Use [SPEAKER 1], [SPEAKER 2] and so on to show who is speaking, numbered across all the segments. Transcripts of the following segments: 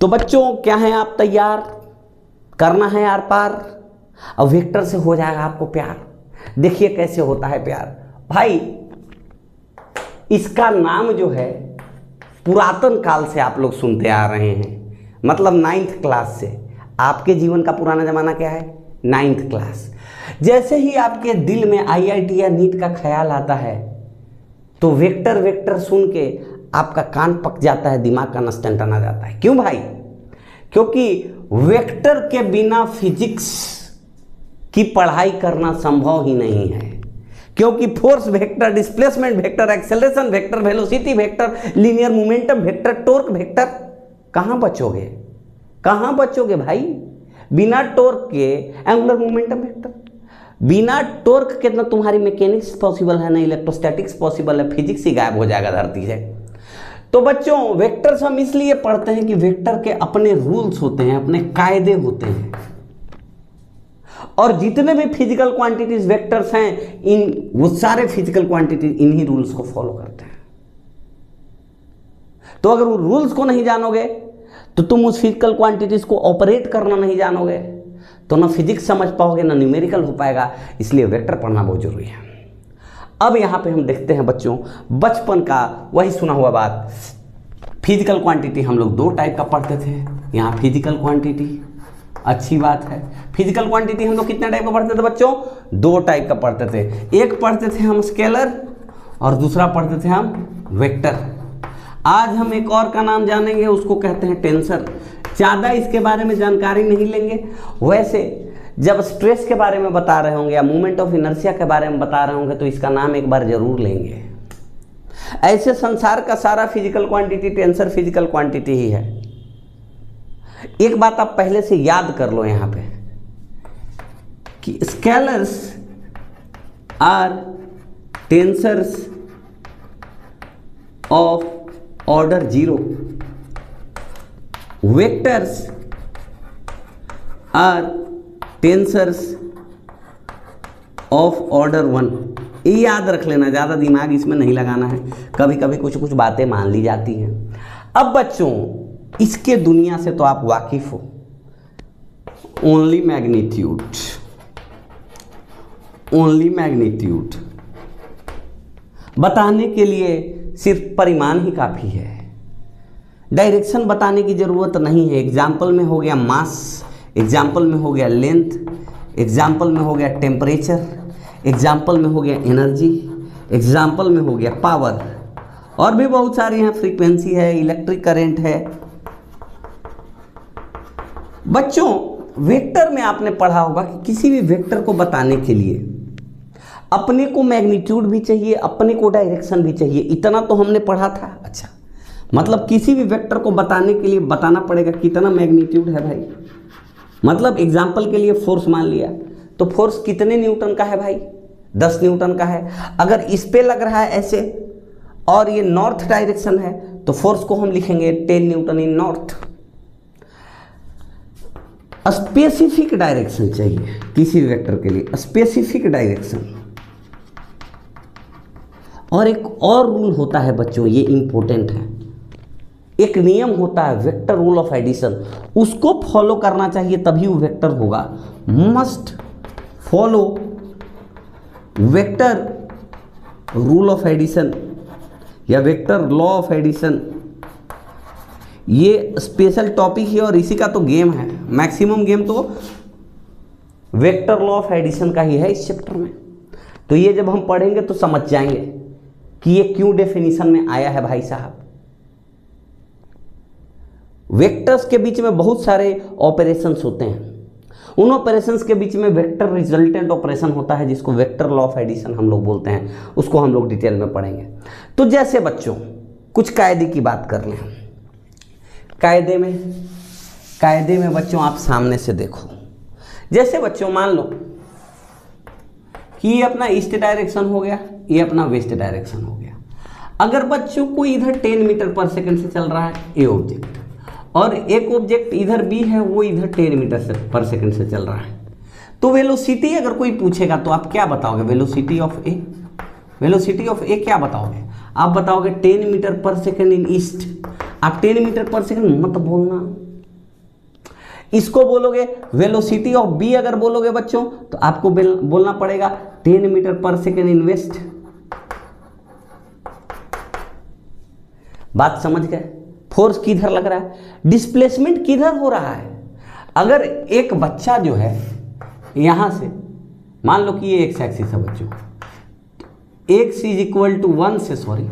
[SPEAKER 1] तो बच्चों क्या है, आप तैयार? करना है आर पार। अब वेक्टर से हो जाएगा आपको प्यार। देखिए कैसे होता है प्यार भाई। इसका नाम जो है पुरातन काल से आप लोग सुनते आ रहे हैं, मतलब 9th क्लास से। आपके जीवन का पुराना जमाना क्या है? 9th class. जैसे ही आपके दिल में IIT या नीट का ख्याल आता है तो वेक्टर वेक्टर सुन के आपका कान पक जाता है, दिमाग का नस टनटना जाता है। क्यों भाई? क्योंकि वेक्टर के बिना फिजिक्स की पढ़ाई करना संभव ही नहीं है। क्योंकि force vector, displacement vector, acceleration vector, velocity vector, linear momentum vector, torque vector, कहां बचोगे? कहां बचोगे भाई? बिना टॉर्क के एंगुलर मोमेंटम वेक्टर, बिना टॉर्क के ना तुम्हारी मैकेनिक्स पॉसिबल है, ना इलेक्ट्रोस्टैटिक्स पॉसिबल है। फिजिक्स ही गायब हो जाएगा धरती से। तो बच्चों वेक्टर्स हम इसलिए पढ़ते हैं कि वेक्टर के अपने रूल्स होते हैं, अपने कायदे होते हैं, और जितने भी फिजिकल क्वांटिटीज वेक्टर्स हैं, वो सारे फिजिकल क्वांटिटीज इन्हीं रूल्स को फॉलो करते हैं। तो अगर वो रूल्स को नहीं जानोगे तो तुम उस फिजिकल क्वांटिटीज को ऑपरेट करना नहीं जानोगे तो ना फिजिक्स समझ पाओगे, ना न्यूमेरिकल हो पाएगा। इसलिए वेक्टर पढ़ना बहुत जरूरी है। अब यहां पे हम देखते हैं बच्चों, बचपन का वही सुना हुआ बात। फिजिकल क्वांटिटी हम लोग 2 टाइप का पढ़ते थे। यहाँ फिजिकल क्वांटिटी, अच्छी बात है। फिजिकल क्वांटिटी हम लोग कितने टाइप का पढ़ते थे बच्चों? 2 टाइप का पढ़ते थे। एक पढ़ते थे हम स्केलर और दूसरा पढ़ते थे हम वेक्टर। आज हम एक और का नाम जानेंगे, उसको कहते हैं टेंसर। ज़्यादा इसके बारे में जानकारी नहीं लेंगे। वैसे जब स्ट्रेस के बारे में बता रहे होंगे या मूवमेंट ऑफ इनर्शिया के बारे में बता रहे होंगे तो इसका नाम एक बार जरूर लेंगे। ऐसे संसार का सारा physical quantity tensor physical quantity ही है। एक बात आप पहले से याद कर लो यहां पे कि scalars are tensors of order 0, vectors are tensors of order 1। ये याद रख लेना, ज़्यादा दिमाग इसमें नहीं लगाना है। कभी कभी कुछ कुछ बातें मान ली जाती हैं। अब बच्चों इसके दुनिया से तो आप वाकिफ हो। ओनली मैग्नीट्यूड, ओनली मैग्नीट्यूड बताने के लिए सिर्फ परिमाण ही काफ़ी है। डायरेक्शन बताने की ज़रूरत नहीं है। एग्जाम्पल में हो गया मास, एग्जाम्पल में हो गया लेंथ, एग्जाम्पल में हो गया टेम्परेचर, एग्जाम्पल में हो गया एनर्जी, एग्जाम्पल में हो गया पावर, और भी बहुत सारी हैं, फ्रीक्वेंसी है, इलेक्ट्रिक करंट है। बच्चों वेक्टर में आपने पढ़ा होगा कि किसी भी वेक्टर को बताने के लिए अपने को मैग्नीट्यूड भी चाहिए, अपने को डायरेक्शन भी चाहिए। इतना तो हमने पढ़ा था। अच्छा, मतलब किसी भी वेक्टर को बताने के लिए बताना पड़ेगा कितना मैग्नीट्यूड है भाई। मतलब एग्जाम्पल के लिए फोर्स मान लिया तो फोर्स कितने न्यूटन का है भाई? 10 न्यूटन का है। अगर इस पे लग रहा है ऐसे और ये नॉर्थ डायरेक्शन है तो फोर्स को हम लिखेंगे 10 न्यूटन इन नॉर्थ। स्पेसिफिक डायरेक्शन चाहिए किसी वेक्टर के लिए, स्पेसिफिक डायरेक्शन। और एक और रूल होता है बच्चों, ये इंपॉर्टेंट है। एक नियम होता है वेक्टर रूल ऑफ एडिशन, उसको फॉलो करना चाहिए तभी वो वेक्टर होगा। Must follow vector rule of addition या वेक्टर लॉ ऑफ एडिशन। ये स्पेशल टॉपिक है और इसी का तो गेम है। मैक्सिमम गेम तो वेक्टर लॉ ऑफ एडिशन का ही है इस चैप्टर में। तो ये जब हम पढ़ेंगे तो समझ जाएंगे कि ये क्यों डेफिनेशन में आया है भाई साहब। वेक्टर्स के बीच में बहुत सारे ऑपरेशंस होते हैं। उन ऑपरेशंस के बीच में वेक्टर रिजल्टेंट ऑपरेशन होता है जिसको वेक्टर लॉ ऑफ एडिशन हम लोग बोलते हैं। उसको हम लोग डिटेल में पढ़ेंगे। तो जैसे बच्चों कुछ कायदे की बात कर लें। कायदे में बच्चों आप सामने से देखो। जैसे बच्चों मान लो कि ये अपना ईस्ट डायरेक्शन हो गया, ये अपना वेस्ट डायरेक्शन हो गया। अगर बच्चों को इधर 10 मीटर पर सेकंड से चल रहा है ए ऑब्जेक्ट, और एक ऑब्जेक्ट इधर बी है वो इधर 10 मीटर पर सेकंड से चल रहा है, तो वेलोसिटी अगर कोई पूछेगा तो आप क्या बताओगे? Velocity of a, velocity of a क्या बताओगे? आप बताओगे 10 मीटर पर सेकंड इन ईस्ट। आप 10 मीटर पर सेकंड मत बोलना, इसको बोलोगे वेलोसिटी ऑफ बी अगर बोलोगे बच्चों तो आपको बोलना पड़ेगा 10 मीटर पर सेकेंड इन्वेस्ट। बात समझ गए? फोर्स किधर लग रहा है, डिस्प्लेसमेंट किधर हो रहा है। अगर एक बच्चा जो है यहां से मान लो कि ये एक्स एक्सिस है बच्चों, एक्स इज इक्वल टू 1 से सॉरी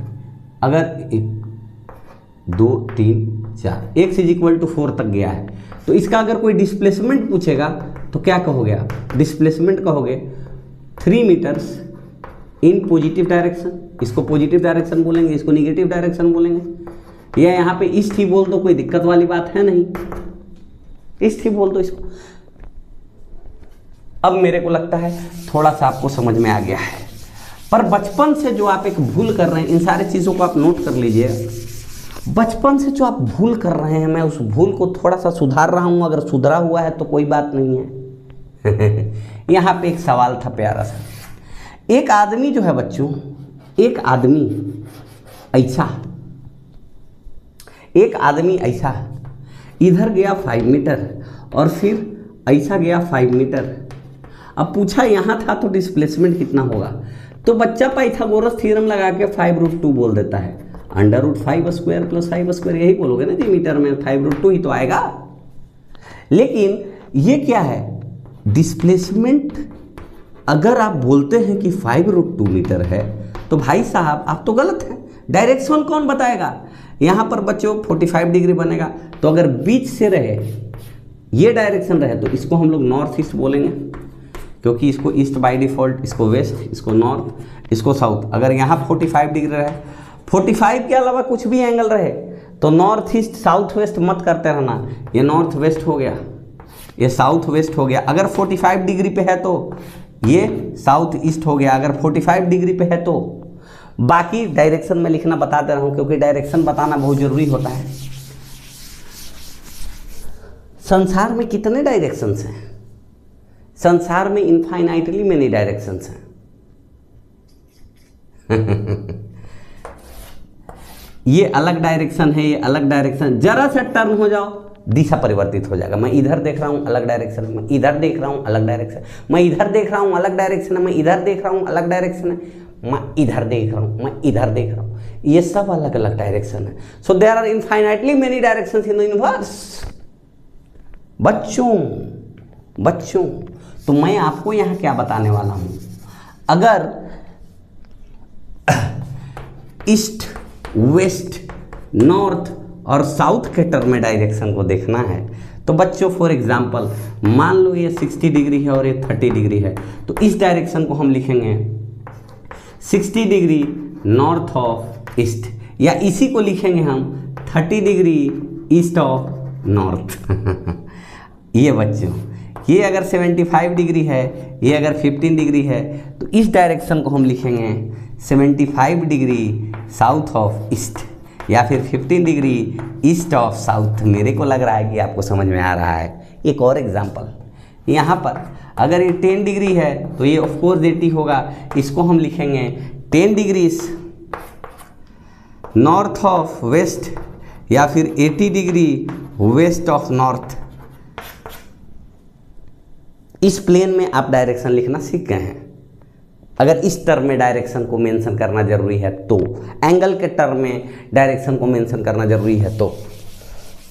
[SPEAKER 1] अगर 1 2 3 4 एक्स इज इक्वल टू 4 तक गया है तो इसका अगर कोई डिस्प्लेसमेंट पूछेगा तो क्या कहोगे आप? डिस्प्लेसमेंट कहोगे 3 मीटर्स इन पॉजिटिव डायरेक्शन। इसको पॉजिटिव डायरेक्शन बोलेंगे, इसको निगेटिव डायरेक्शन बोलेंगे, या यहाँ पे ईस्ट ही बोल दो, कोई दिक्कत वाली बात है नहीं, ईस्ट ही बोल दो इसको। अब मेरे को लगता है थोड़ा सा आपको समझ में आ गया है, पर बचपन से जो आप एक भूल कर रहे हैं, इन सारी चीज़ों को आप नोट कर लीजिए। बचपन से जो आप भूल कर रहे हैं, मैं उस भूल को थोड़ा सा सुधार रहा हूँ, अगर सुधरा हुआ है तो कोई बात नहीं है। यहाँ पे एक सवाल था प्यारा सा, एक आदमी जो है बच्चों, एक आदमी ऐसा इधर गया 5 मीटर और फिर ऐसा गया 5 मीटर। अब पूछा यहाँ था तो डिस्प्लेसमेंट कितना होगा, तो बच्चा पाइथागोरस थ्योरम लगा के 5√2 बोल देता है, √5² + 5² यही बोलोगे ना जी, मीटर में 5√2 ही तो आएगा। लेकिन ये क्या है, डिस्प्लेसमेंट अगर आप बोलते हैं कि 5√2 मीटर है तो भाई साहब आप तो गलत हैं। डायरेक्शन कौन बताएगा? यहाँ पर बच्चों 45 डिग्री बनेगा, तो अगर बीच से रहे, ये डायरेक्शन रहे तो इसको हम लोग नॉर्थ ईस्ट बोलेंगे, क्योंकि इसको ईस्ट बाय डिफ़ॉल्ट, इसको वेस्ट, इसको नॉर्थ, इसको साउथ। अगर यहाँ 45 डिग्री रहे, 45 के अलावा कुछ भी एंगल रहे तो नॉर्थ ईस्ट साउथ वेस्ट मत करते रहना, ये नॉर्थ वेस्ट हो गया, ये साउथ वेस्ट हो गया। अगर 45 डिग्री पे है तो ये साउथ ईस्ट हो गया, अगर 45 डिग्री पे है तो। बाकी डायरेक्शन में लिखना बता दे रहा हूं क्योंकि डायरेक्शन बताना बहुत जरूरी होता है। संसार में कितने डायरेक्शंस हैं? संसार में इनफाइनाइटली मेनी डायरेक्शंस हैं। ये अलग डायरेक्शन है, ये अलग डायरेक्शन, जरा सा टर्न हो जाओ दिशा परिवर्तित हो जाएगा। मैं इधर देख रहा हूँ अलग डायरेक्शन है, मैं इधर देख रहा हूँ अलग डायरेक्शन, मैं इधर देख रहा हूँ अलग डायरेक्शन है, मैं इधर देख रहा हूँ अलग डायरेक्शन है, मैं इधर देख रहा हूँ, मैं इधर देख रहा हूँ, ये सब अलग अलग डायरेक्शन है। So there are infinitely many directions in the universe. बच्चों तो मैं आपको यहाँ क्या बताने वाला हूँ, अगर ईस्ट वेस्ट नॉर्थ और साउथ के टर्म में डायरेक्शन को देखना है तो बच्चों फॉर एग्जांपल मान लो ये 60 डिग्री है और ये 30 डिग्री है, तो इस डायरेक्शन को हम लिखेंगे 60 डिग्री नॉर्थ ऑफ ईस्ट, या इसी को लिखेंगे हम 30 डिग्री ईस्ट ऑफ नॉर्थ। ये बच्चों, ये अगर 75 डिग्री है, ये अगर 15 डिग्री है, तो इस डायरेक्शन को हम लिखेंगे 75 डिग्री साउथ ऑफ ईस्ट, या फिर 15 डिग्री ईस्ट ऑफ साउथ। मेरे को लग रहा है कि आपको समझ में आ रहा है। एक और एग्जांपल, यहाँ पर अगर ये 10 डिग्री है तो ये ऑफ कोर्स 80 होगा, इसको हम लिखेंगे 10 डिग्रीज नॉर्थ ऑफ वेस्ट, या फिर 80 डिग्री वेस्ट ऑफ नॉर्थ। इस प्लेन में आप डायरेक्शन लिखना सीख गए हैं। अगर इस टर्म में डायरेक्शन को मेंशन करना जरूरी है तो, एंगल के टर्म में डायरेक्शन को मेंशन करना जरूरी है तो,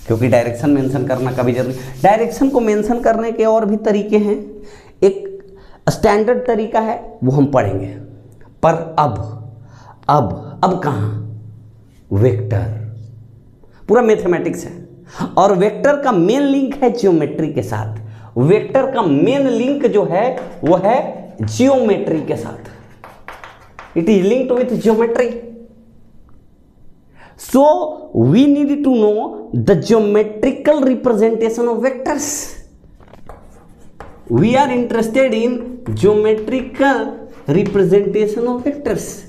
[SPEAKER 1] क्योंकि डायरेक्शन मेंशन करना कभी जरूरी। डायरेक्शन को मेंशन करने के और भी तरीके हैं, एक स्टैंडर्ड तरीका है वो हम पढ़ेंगे, पर अब कहाँ, वेक्टर, पूरा मैथमेटिक्स है और वेक्टर का मेन लिंक है ज्योमेट्री के साथ। वेक्टर का मेन लिंक जो है वो है जियोमेट्री के साथ, it is linked with geometry. So we need to know the geometrical representation of vectors. We are interested in geometrical representation of vectors.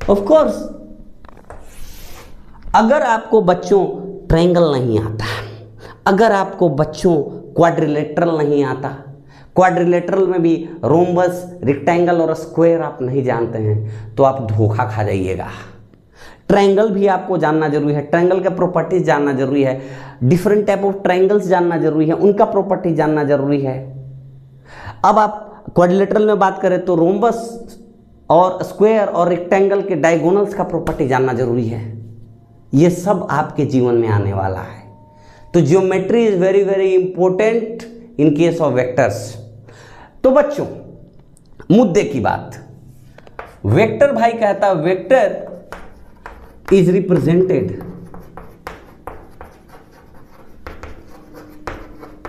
[SPEAKER 1] Of course अगर आपको बच्चों ट्रायंगल नहीं आता, अगर आपको बच्चों क्वाड्रिलेटरल नहीं आता, क्वाड्रिलेटरल में भी रोम्बस, रेक्टेंगल और स्क्वायर आप नहीं जानते हैं, तो आप धोखा खा जाइएगा। ट्रायंगल भी आपको जानना जरूरी है, ट्रायंगल के प्रॉपर्टीज जानना जरूरी है, डिफरेंट टाइप ऑफ ट्रायंगल्स जानना जरूरी है, उनका प्रॉपर्टी जानना जरूरी है। अब आप क्वाड्रिलेटरल में बात करें तो रोम्बस और स्क्वायर और रेक्टेंगल के डायगोनल्स का प्रॉपर्टी जानना जरूरी है। ये सब आपके जीवन में आने वाला है। तो geometry is very very important in case of vectors. तो बच्चों मुद्दे की बात, वेक्टर भाई कहता vector is represented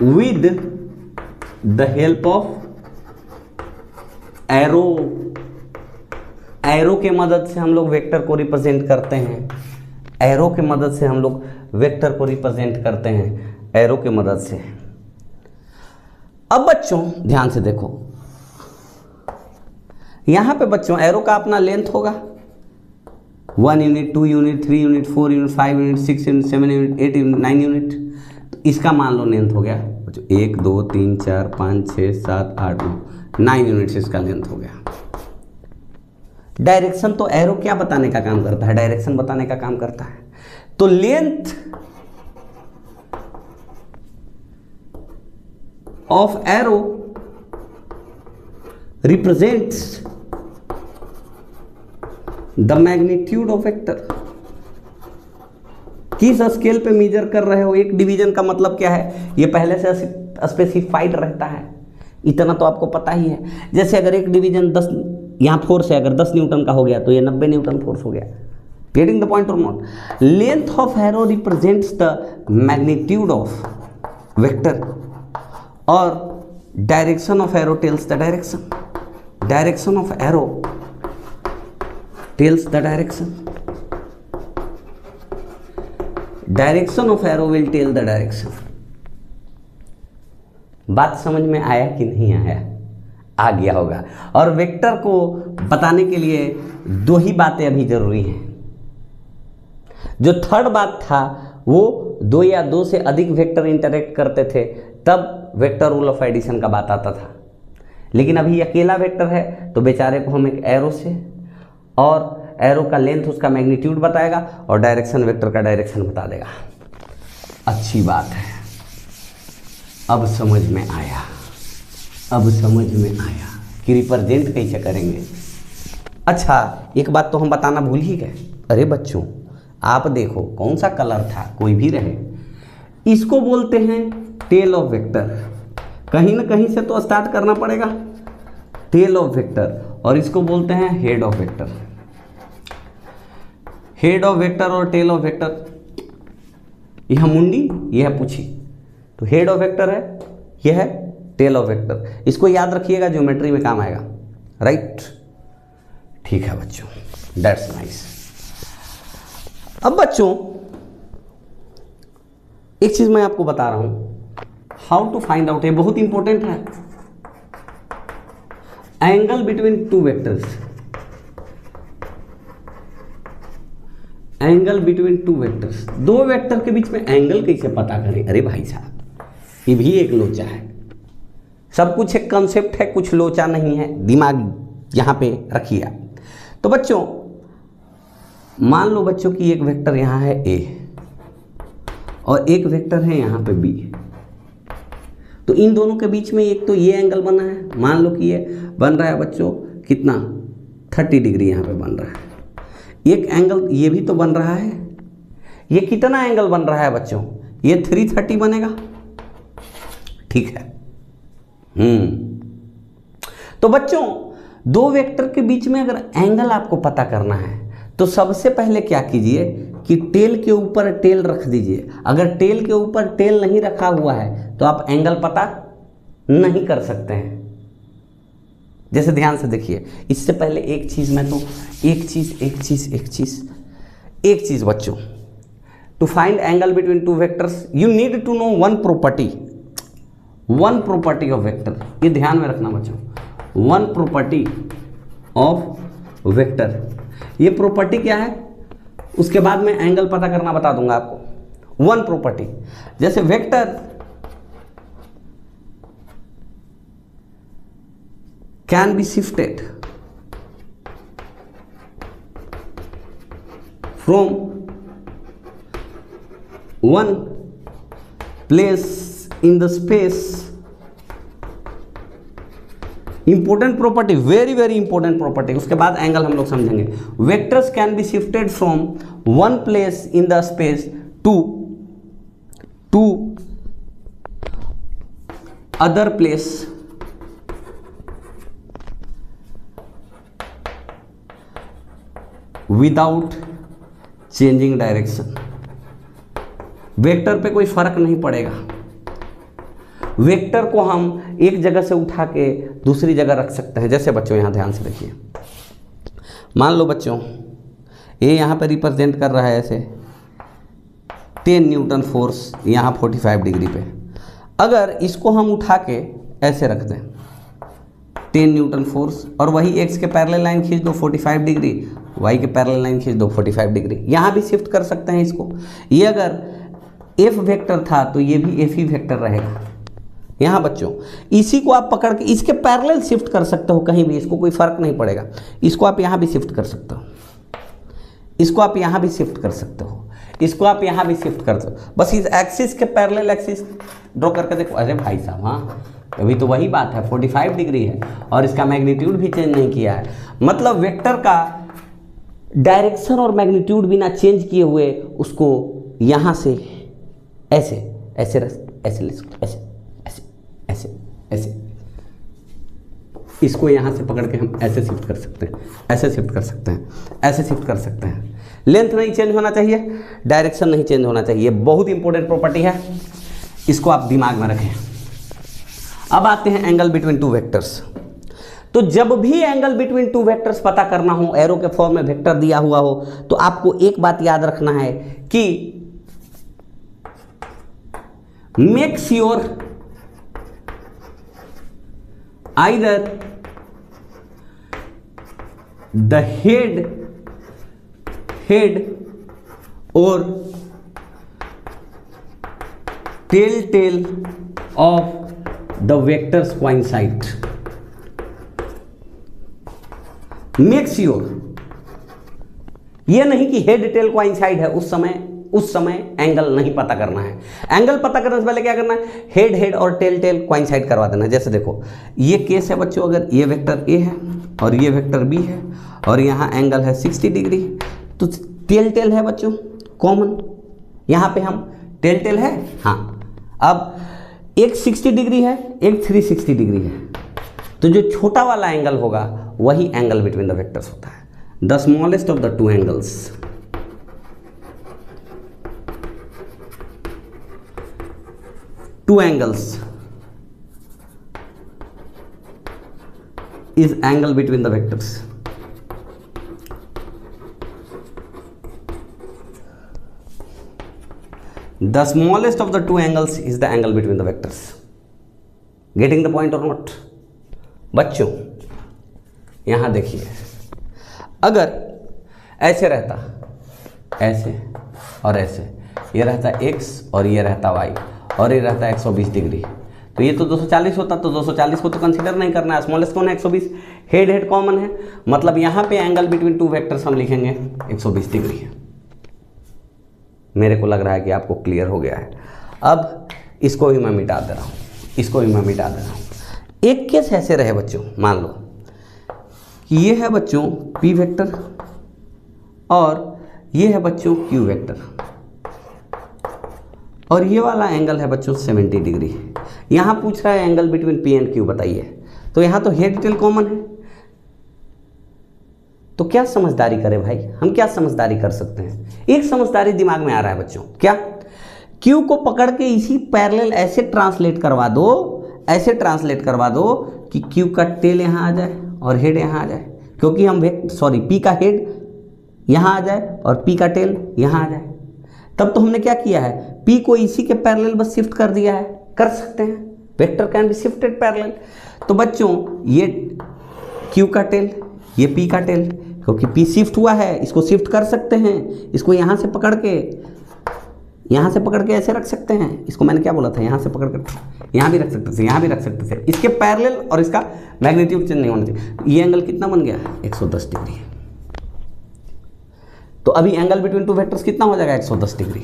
[SPEAKER 1] with the help of arrow. Arrow के मदद से हम लोग वेक्टर को रिप्रेजेंट करते हैं, एरो के मदद से हम लोग वेक्टर को रिप्रेजेंट करते हैं, एरो के मदद से। अब बच्चों ध्यान से देखो, यहां पे बच्चों एरो का अपना लेंथ होगा 1 unit, 2 unit, 3 unit, 4 unit, 5 unit, 6 unit, 7 unit, 8 unit, 9 unit. तो इसका मान लो लेंथ हो गया बच्चों 1 2 3 4 5 6 7 8 9 यूनिट इसका लेंथ हो गया। डायरेक्शन तो एरो क्या बताने का काम करता है, डायरेक्शन बताने का काम करता है। तो length of arrow represents the magnitude of vector. किस स्केल पे मेजर कर रहे हो, एक डिवीजन का मतलब क्या है, ये पहले से स्पेसिफाइड रहता है, इतना तो आपको पता ही है। जैसे अगर एक डिवीजन 10 यहाँ फोर्स है, अगर 10 न्यूटन का हो गया तो ये 90 न्यूटन फोर्स हो गया। Getting the point or not? Length of arrow represents the magnitude of vector और direction of arrow tells the direction. Direction of arrow tells the direction. Direction of arrow will tell the direction. बात समझ में आया कि नहीं आया? आ गया होगा। और वेक्टर को बताने के लिए दो ही बातें अभी जरूरी हैं। जो थर्ड बात था वो 2 या 2 से अधिक वेक्टर इंटरेक्ट करते थे तब वेक्टर रूल ऑफ एडिशन का बात आता था। लेकिन अभी अकेला वेक्टर है तो बेचारे को हम एक एरो से, और एरो का लेंथ उसका मैग्नीट्यूड बताएगा और डायरेक्शन वेक्टर का डायरेक्शन बता देगा। अच्छी बात है, अब समझ में आया, अब समझ में आया कि रिप्रेजेंट कैसे करेंगे। अच्छा एक बात तो हम बताना भूल ही गए। अरे बच्चों आप देखो कौन सा कलर था, कोई भी रहे, इसको बोलते हैं टेल ऑफ वेक्टर। कहीं ना कहीं से तो स्टार्ट करना पड़ेगा, टेल ऑफ वेक्टर, और इसको बोलते हैं head of vector. Head of vector और टेल ऑफ वेक्टर, यह मुंडी, यह है पूछी, तो हेड ऑफ वेक्टर है, यह है टेल ऑफ वेक्टर। इसको याद रखिएगा, ज्योमेट्री में काम आएगा। राइट, ठीक है बच्चों, दैट्स नाइस। अब बच्चों एक चीज मैं आपको बता रहा हूं, हाउ टू फाइंड आउट, ये बहुत इंपॉर्टेंट है। Angle between two vectors, angle between two vectors, दो वेक्टर के बीच में एंगल कैसे पता करें? अरे भाई साहब ये भी एक लोचा है। सब कुछ एक कंसेप्ट है, कुछ लोचा नहीं है, दिमाग यहां पे रखिए। तो बच्चों मान लो बच्चों कि एक वेक्टर यहां है ए और एक वेक्टर है यहां पे बी। तो इन दोनों के बीच में एक तो ये एंगल बना है, मान लो कि ये बन रहा है बच्चों कितना, 30 डिग्री यहां पे बन रहा है। एक एंगल ये भी तो बन रहा है, ये कितना एंगल बन रहा है बच्चों, ये 330 बनेगा। ठीक है। तो बच्चों दो वेक्टर के बीच में अगर एंगल आपको पता करना है तो सबसे पहले क्या कीजिए कि टेल के ऊपर टेल रख दीजिए। अगर टेल के ऊपर टेल नहीं रखा हुआ है तो आप एंगल पता नहीं कर सकते हैं। जैसे ध्यान से देखिए, इससे पहले एक चीज बच्चों, to find angle between two vectors you need to know one property of vector. ये ध्यान में रखना बच्चों, वन प्रॉपर्टी ऑफ वेक्टर। ये प्रॉपर्टी क्या है उसके बाद में एंगल पता करना बता दूंगा आपको। वन प्रॉपर्टी, जैसे vector can be shifted from one place in the space, important property, very very important property. उसके बाद एंगल हम लोग समझेंगे। Vectors can be shifted from one place in the space to other place without changing direction. Vector पे कोई फर्क नहीं पड़ेगा। वेक्टर को हम एक जगह से उठा के दूसरी जगह रख सकते हैं। जैसे बच्चों यहाँ ध्यान से देखिए, मान लो बच्चों ये यहाँ पे रिप्रेजेंट कर रहा है ऐसे 10 न्यूटन फोर्स यहाँ 45 डिग्री पे। अगर इसको हम उठा के ऐसे रख दें 10 न्यूटन फोर्स, और वही एक्स के पैरेलल लाइन खींच दो 45 डिग्री, वाई के पैरेलल लाइन खींच दो 45 डिग्री, यहाँ भी शिफ्ट कर सकते हैं इसको। ये अगर एफ वेक्टर था तो ये भी एफ ही वेक्टर रहेगा। यहाँ बच्चों इसी को आप पकड़ के इसके पैरेलल शिफ्ट कर सकते हो कहीं भी, इसको कोई फर्क नहीं पड़ेगा। इसको आप यहाँ भी शिफ्ट कर सकते हो, इसको आप यहाँ भी शिफ्ट कर सकते हो, इसको आप यहाँ भी शिफ्ट कर सकते हो। बस इस एक्सिस के पैरेलल एक्सिस ड्रॉ करके देखो। अरे भाई साहब, हाँ अभी तो वही बात है, 45 डिग्री है और इसका मैग्नीट्यूड भी चेंज नहीं किया है। मतलब वेक्टर का डायरेक्शन और मैग्नीट्यूड बिना चेंज किए हुए उसको यहाँ से ऐसे ऐसे ऐसे ऐसे ऐसे ऐसे इसको यहाँ से पकड़ के हम ऐसे शिफ्ट कर सकते हैं, ऐसे शिफ्ट कर सकते हैं, ऐसे शिफ्ट कर सकते हैं। लेंथ नहीं चेंज होना चाहिए, डायरेक्शन नहीं चेंज होना चाहिए। बहुत इंपॉर्टेंट प्रॉपर्टी है, इसको आप दिमाग में रखें। अब आते हैं एंगल बिटवीन टू वेक्टर्स। तो जब भी एंगल बिटवीन टू वेक्टर्स पता करना हो, एरो के फॉर्म में वेक्टर दिया हुआ हो, तो आपको एक बात याद रखना है कि make sure either the head or tail of the vectors coincide. Make sure ये नहीं कि हेड टेल कोइंसाइड है, उस समय एंगल नहीं पता करना है। एंगल पता करने से पहले क्या करना है, हेड और टेल कोइंसाइड करवा देना है। जैसे देखो ये केस है बच्चों, अगर ये वेक्टर ए है और ये वेक्टर बी है और यहाँ एंगल है 60 डिग्री, तो टेल है बच्चों कॉमन। यहाँ पे हम टेल है, हाँ। अब एक 60 डिग्री है, एक 360 डिग्री है, तो जो छोटा वाला एंगल होगा वही एंगल बिटवीन द वेक्टर्स होता है। The smallest of the two angles is angle between the vectors. The smallest of the two angles is the angle between the vectors. Getting the point or not? बच्चों यहां देखिए, अगर ऐसे रहता, ऐसे और ऐसे, ये रहता x और ये रहता y और ये रहता 120 डिग्री, तो ये तो 240 होता, तो 240 को तो कंसीडर नहीं करना है। स्मॉलेस्ट कौन है, 120। हेड कॉमन है, मतलब यहाँ पे एंगल बिटवीन टू वेक्टर्स हम लिखेंगे 120 डिग्री है। मेरे को लग रहा है कि आपको क्लियर हो गया है। अब इसको भी मैं मिटा दे रहा हूँ, इसको भी मैं मिटा दे रहा हूँ। एक केस ऐसे रहे बच्चों, मान लो कि ये है बच्चों p वेक्टर और ये है बच्चों q वेक्टर, और ये वाला एंगल है बच्चों 70 डिग्री। यहाँ पूछ रहा है angle between P and Q बताइए, तो यहाँ तो हेड टेल कॉमन है, तो क्या समझदारी करें भाई, हम क्या समझदारी कर सकते हैं। एक समझदारी दिमाग में आ रहा है बच्चों, क्या, Q को पकड़ के इसी पैरेलल ऐसे ट्रांसलेट करवा दो, ऐसे ट्रांसलेट करवा दो कि Q का टेल यहाँ आ जाए और हेड यहाँ आ जाए, क्योंकि हम P का हेड यहाँ आ जाए और P का टेल यहाँ आ जाए। तब तो हमने क्या किया है, P को इसी के पैरेलल बस शिफ्ट कर दिया है। कर सकते हैं, vector can be shifted parallel. तो बच्चों ये Q का टेल, ये P का टेल, क्योंकि P शिफ्ट हुआ है, इसको शिफ्ट कर सकते हैं। इसको यहाँ से पकड़ के ऐसे रख सकते हैं। इसको मैंने क्या बोला था, यहाँ से पकड़ कर यहाँ भी रख सकते थे, यहाँ भी रख सकते थे। इसके पैरेलल और इसका मैग्नीट्यूड चेंज नहीं होना चाहिए। ये एंगल कितना बन गया, 110 डिग्री। तो तो अभी एंगल बिटवीन टू वेक्टर्स कितना हो जाएगा, 110 डिग्री।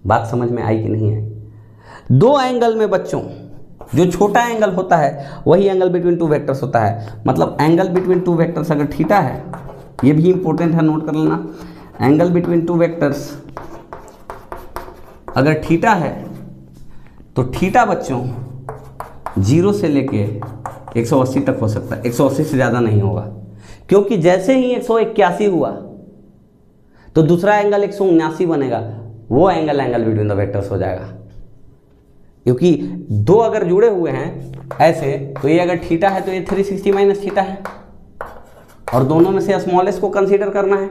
[SPEAKER 1] बात समझ में आई कि नहीं आई? दो एंगल में बच्चों जो छोटा एंगल होता है वही एंगल बिटवीन टू वेक्टर्स होता है। मतलब एंगल बिटवीन टू वेक्टर्स अगर थीटा है, ये भी इंपॉर्टेंट है, नोट कर लेना, एंगल बिटवीन टू वेक्टर्स अगर थीटा है तो थीटा बच्चों 0 से लेके 180 तक हो सकता है, 180 से ज़्यादा नहीं होगा, क्योंकि जैसे ही 181 हुआ तो दूसरा एंगल 179 बनेगा, वो एंगल बिटवीन द वेक्टर्स हो जाएगा। क्योंकि दो अगर जुड़े हुए हैं ऐसे, तो ये अगर थीटा है तो ये 360 माइनस थीटा है, और दोनों में से स्मॉलेस्ट को कंसीडर करना है।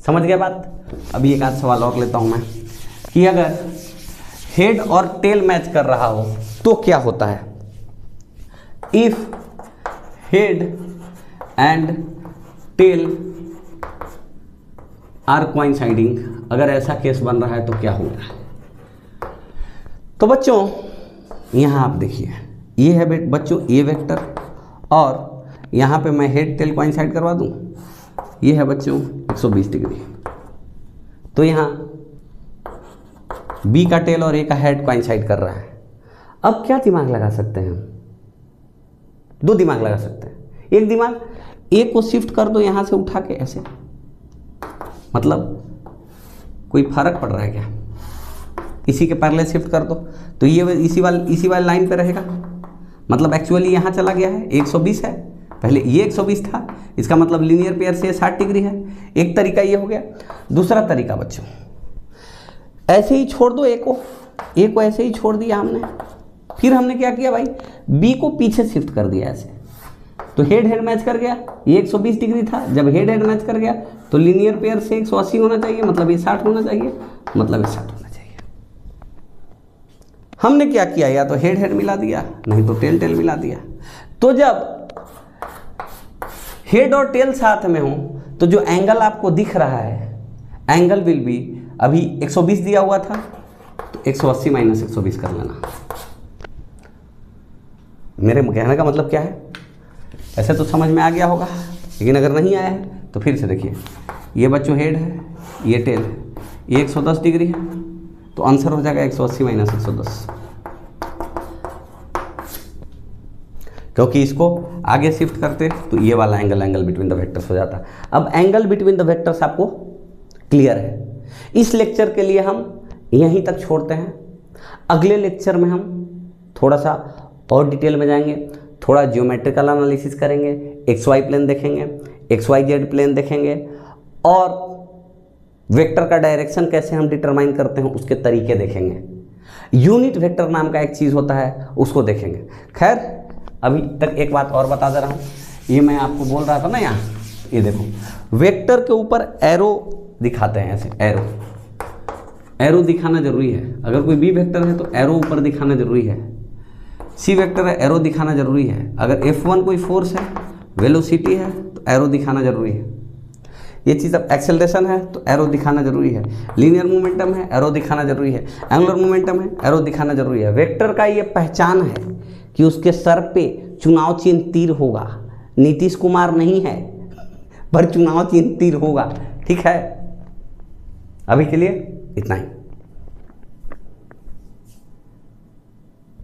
[SPEAKER 1] समझ गया बात? अभी एक आध सवाल और लेता हूं मैं कि अगर हेड और टेल मैच कर रहा हो तो क्या होता है। If head and tail are coinciding, अगर ऐसा केस बन रहा है तो क्या हो रहा है। तो बच्चों यहां आप देखिए, ये है बच्चों ए वेक्टर, और यहां पे मैं हेड टेल कोइंसाइड करवा दूं, ये है बच्चों 120 डिग्री। तो यहां बी का टेल और ए का हेड कोइंसाइड कर रहा है। अब क्या दिमाग लगा सकते हैं हम? दो दिमाग लगा सकते हैं। एक दिमाग, ए को शिफ्ट कर दो यहां से उठा के ऐसे, मतलब कोई फर्क पड़ रहा है क्या? इसी के पैरेलल शिफ्ट कर दो तो ये इसी वाली लाइन पे रहेगा, मतलब एक्चुअली यहाँ चला गया है, 120 है, पहले ये 120 था, इसका मतलब लीनियर पेयर से 60 डिग्री है। एक तरीका ये हो गया। दूसरा तरीका बच्चों, ऐसे ही छोड़ दो ए को ऐसे ही छोड़ दिया हमने, फिर हमने क्या किया भाई, बी को पीछे शिफ्ट कर दिया ऐसे, तो हेड हेड मैच कर गया। ये 120 डिग्री था, जब हेड हेड मैच कर गया तो लीनियर पेयर से 180 होना चाहिए, मतलब ये 60 होना चाहिए, मतलब ये 60 होना चाहिए। हमने क्या किया, या तो हेड हेड मिला दिया, नहीं तो टेल टेल मिला दिया। तो जब हेड और टेल साथ में हो तो जो एंगल आपको दिख रहा है, एंगल विल बी, अभी 120 दिया हुआ था तो 180 माइनस 120 कर लेना। मेरे कहने का मतलब क्या है, ऐसे तो समझ में आ गया होगा, लेकिन अगर नहीं आया है तो फिर से देखिए, ये बच्चों हेड है, ये टेल है, ये 110 डिग्री है, तो आंसर हो जाएगा 180 माइनस 110, क्योंकि इसको आगे शिफ्ट करते तो ये वाला एंगल बिटवीन द वेक्टर्स हो जाता। अब एंगल बिटवीन द वेक्टर्स आपको क्लियर है। इस लेक्चर के लिए हम यहीं तक छोड़ते हैं। अगले लेक्चर में हम थोड़ा सा और डिटेल में जाएंगे, थोड़ा ज्योमेट्रिकल एनालिसिस करेंगे, एक्स वाई प्लेन देखेंगे, एक्स वाई जेड प्लेन देखेंगे, और वेक्टर का डायरेक्शन कैसे हम डिटरमाइन करते हैं उसके तरीके देखेंगे। यूनिट वेक्टर नाम का एक चीज़ होता है, उसको देखेंगे। खैर अभी तक एक बात और बता दे रहा हूँ, ये मैं आपको बोल रहा था ना, यहाँ ये देखो, वेक्टर के ऊपर एरो दिखाते हैं, ऐसे एरो दिखाना जरूरी है। अगर कोई बी वेक्टर है तो एरो ऊपर दिखाना जरूरी है, सी वेक्टर है एरो दिखाना जरूरी है, अगर F1 कोई फोर्स है, वेलोसिटी है, तो एरो दिखाना जरूरी है। ये चीज़, अब एक्सेलरेशन है तो एरो दिखाना जरूरी है, लीनियर मोमेंटम है एरो दिखाना जरूरी है, एंगुलर मोमेंटम है एरो दिखाना जरूरी है। वेक्टर का ये पहचान है कि उसके सर पे चुनाव चिन्ह तीर होगा। नीतीश कुमार नहीं है पर चुनाव चिन्ह तीर होगा। ठीक है, अभी के लिए इतना ही।